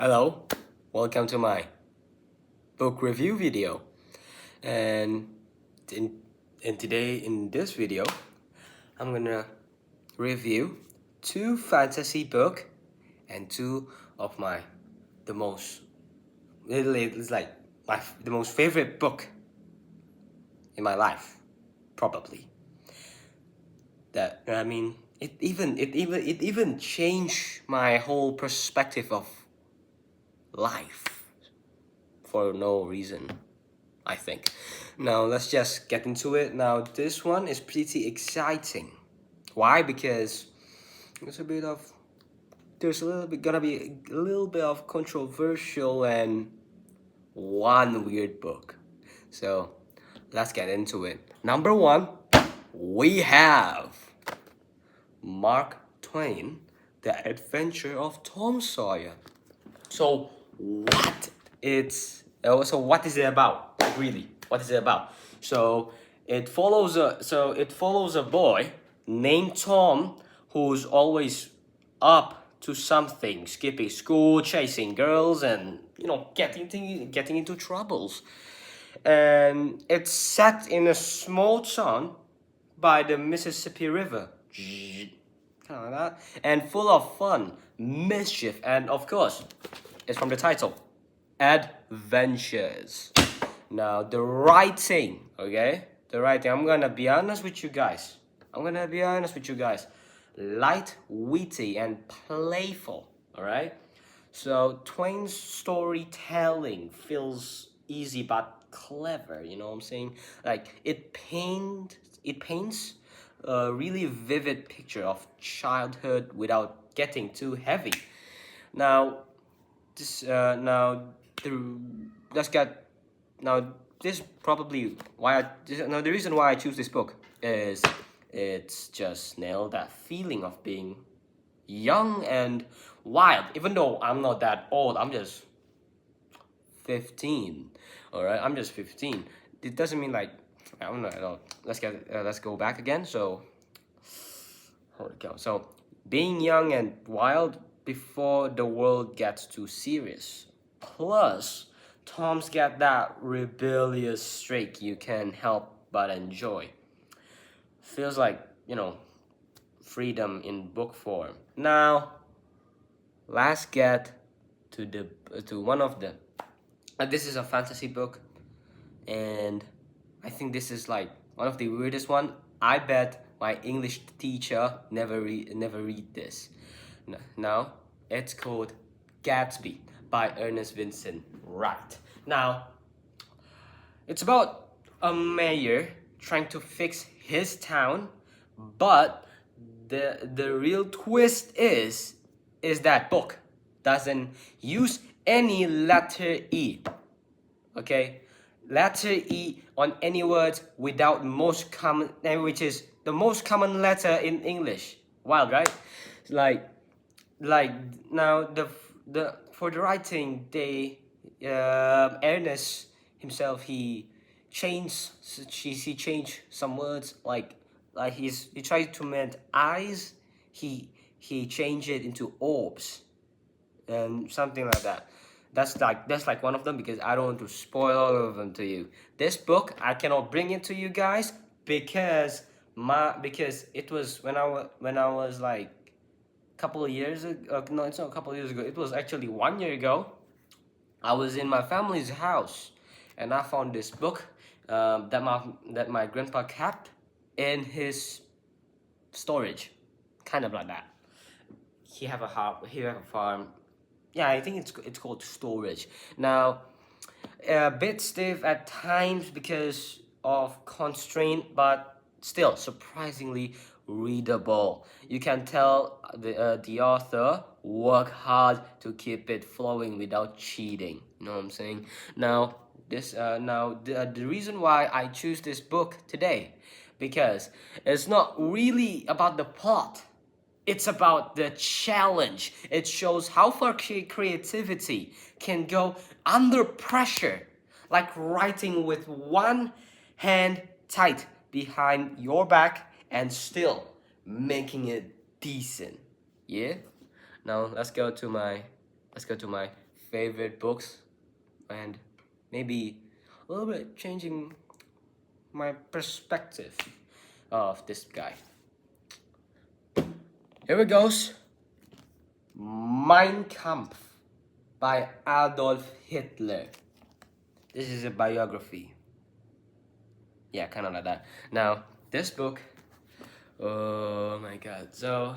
Hello, welcome to my book review video. And today in this video, I'm gonna review two fantasy book and two of the most it's like the most favorite book in my life, probably. That I mean, it even changed my whole perspective of life for no reason, I think. Now let's just get into it. Now this one is pretty exciting. Why? Because there's gonna be a little bit of controversial and one weird book. So let's get into it. Number one, we have Mark Twain, The Adventure of Tom Sawyer. So what what is it about? Really, what is it about? So it follows a boy named Tom who's always up to something, skipping school, chasing girls, and getting into troubles. And it's set in a small town by the Mississippi River. Kind of like that. And full of fun, mischief, and of course, it's from the title, Adventures. Now, the writing, I'm gonna be honest with you guys. Light, witty, and playful, alright? So, Twain's storytelling feels easy but clever, you know what I'm saying? Like, it paints a really vivid picture of childhood without getting too heavy. Now, this now the let's get now this probably why now the reason why I choose this book is it's just nailed that feeling of being young and wild. Even though I'm not that old, I'm just 15. All right, I'm just 15. It doesn't mean like I'm not at all. Let's go back again. So hold it go. So being young and wild before the world gets too serious. Plus, Tom's got that rebellious streak you can't help but enjoy. Feels like, freedom in book form. Now, let's get to one of the. This is a fantasy book, and I think this is like one of the weirdest one. I bet my English teacher never read this. Now, it's called Gatsby by Ernest Vincent Wright. Now, it's about a mayor trying to fix his town, but the real twist is that book doesn't use any letter E. Okay? Letter E on any word without most common, which is the most common letter in English. Wild, right? Like now the for the writing Ernest himself he changed some words like he tried to meant eyes, he changed it into orbs and something like that. That's like one of them, because I don't want to spoil all of them to you. This book I cannot bring it to you guys because it was when I was like couple of years ago. No, it's not a couple of years ago. It was actually 1 year ago. I was in my family's house, and I found this book that my grandpa kept in his storage, kind of like that. He have a farm. Yeah, I think it's called storage. Now, a bit stiff at times because of constraint, but still surprisingly readable. You can tell the author work hard to keep it flowing without cheating. You know what I'm saying? Now, the reason why I choose this book today, because it's not really about the plot. It's about the challenge. It shows how far creativity can go under pressure, like writing with one hand tight behind your back and still making it decent. Yeah? Now let's go to my favorite books, and maybe a little bit changing my perspective of this guy. Here it goes. Mein Kampf by Adolf Hitler. This is a biography. Yeah, kind of like that. Now, this book, oh my god. So,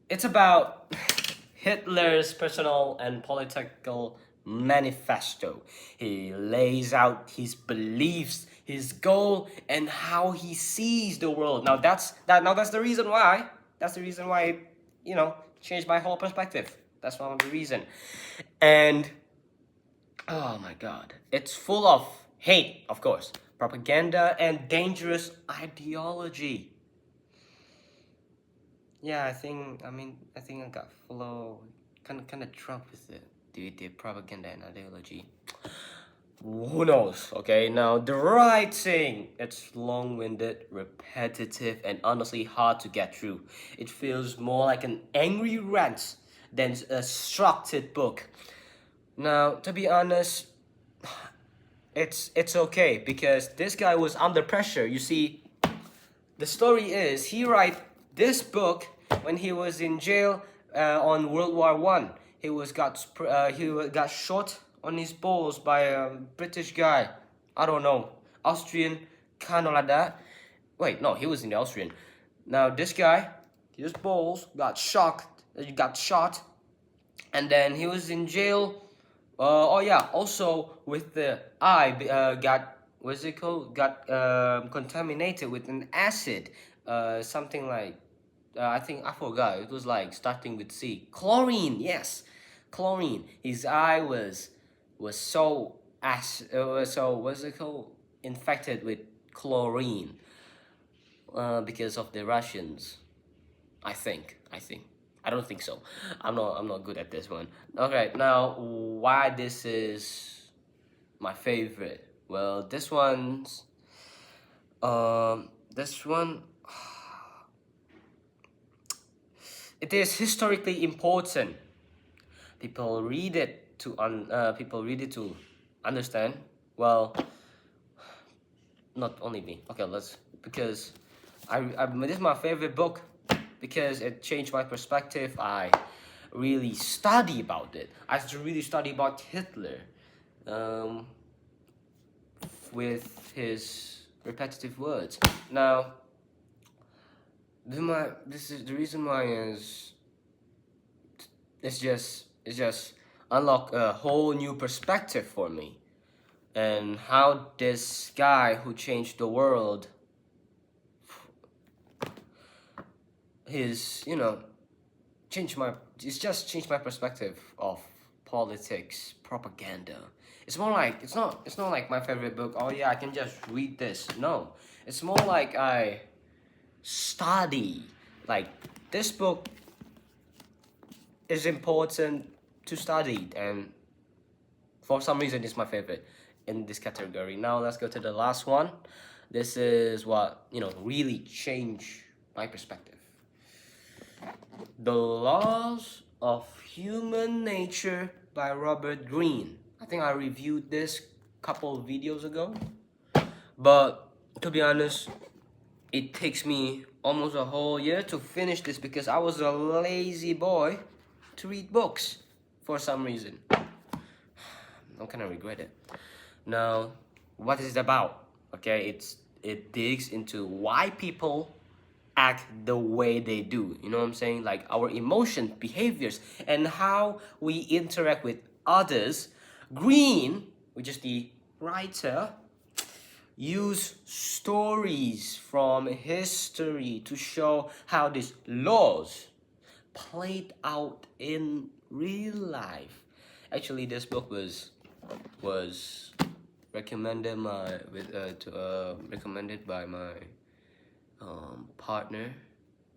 it's about Hitler's personal and political manifesto. He lays out his beliefs, his goal, and how he sees the world. Now that's the reason why. That's the reason why it, changed my whole perspective. That's one of the reason. And oh my god, it's full of hate, of course, propaganda and dangerous ideology. Yeah, I think I got kind of drunk with the propaganda and ideology. Who knows? Okay, now the writing, it's long-winded, repetitive, and honestly hard to get through. It feels more like an angry rant than a structured book. Now, to be honest, it's okay because this guy was under pressure. You see, the story is he write this book when he was in jail on World War One. He got shot on his balls by a British guy. I don't know, Austrian, kind of like that. Wait, no, he was in the Austrian. Now this guy, his balls got shot, and then he was in jail. Oh yeah, also with the eye got what's it called? Got contaminated with an acid. Something like I think I forgot. It was like starting with C. Chlorine, yes, chlorine. His eye was so so what's it called? Infected with chlorine because of the Russians. I think. I don't think so. I'm not good at this one. Okay, now why this is my favorite? Well, this one it is historically important. People read it to understand. Well, not only me. Okay, because this is my favorite book because it changed my perspective. I really study about it. I really study about Hitler, with his repetitive words. Now, this is the reason why is it's just unlock a whole new perspective for me, and how this guy who changed the world, his changed my perspective of politics, propaganda. It's not like my favorite book. Oh yeah, I can just read this. No, it's more like I study. Like this book is important to study, and for some reason it's my favorite in this category. Now let's go to the last one. This is what really changed my perspective. The Laws of Human Nature by Robert Greene. I think I reviewed this couple of videos ago, but to be honest, it takes me almost a whole year to finish this because I was a lazy boy to read books for some reason. I kind of regret it. Now, what is it about? Okay, it digs into why people act the way they do. You know what I'm saying? Like our emotions, behaviors, and how we interact with others. Greene, which is the writer, use stories from history to show how these laws played out in real life. Actually, this book was recommended recommended by my partner.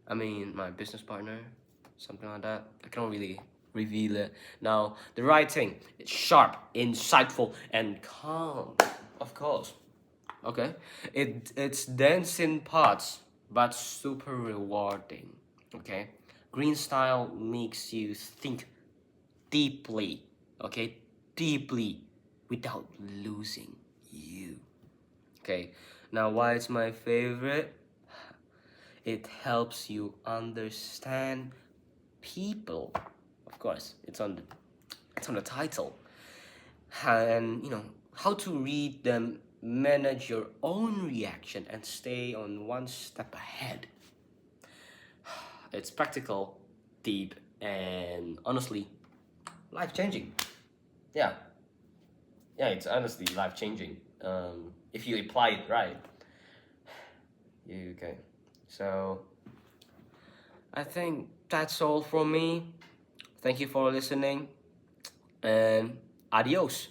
I mean, my business partner, something like that. I can't really reveal it. Now, the writing, it's sharp, insightful, and calm, of course. Okay, it's dense in parts, but super rewarding. Okay, Green style makes you think deeply. okay, deeply without losing you. Okay, now why it's my favorite? It helps you understand people. Of course, it's on the title. And how to read them, manage your own reaction, and stay on one step ahead. It's practical, deep, and honestly life changing. Yeah, yeah, it's honestly life changing. If you apply it right, you can. So I think that's all from me. Thank you for listening, and adios.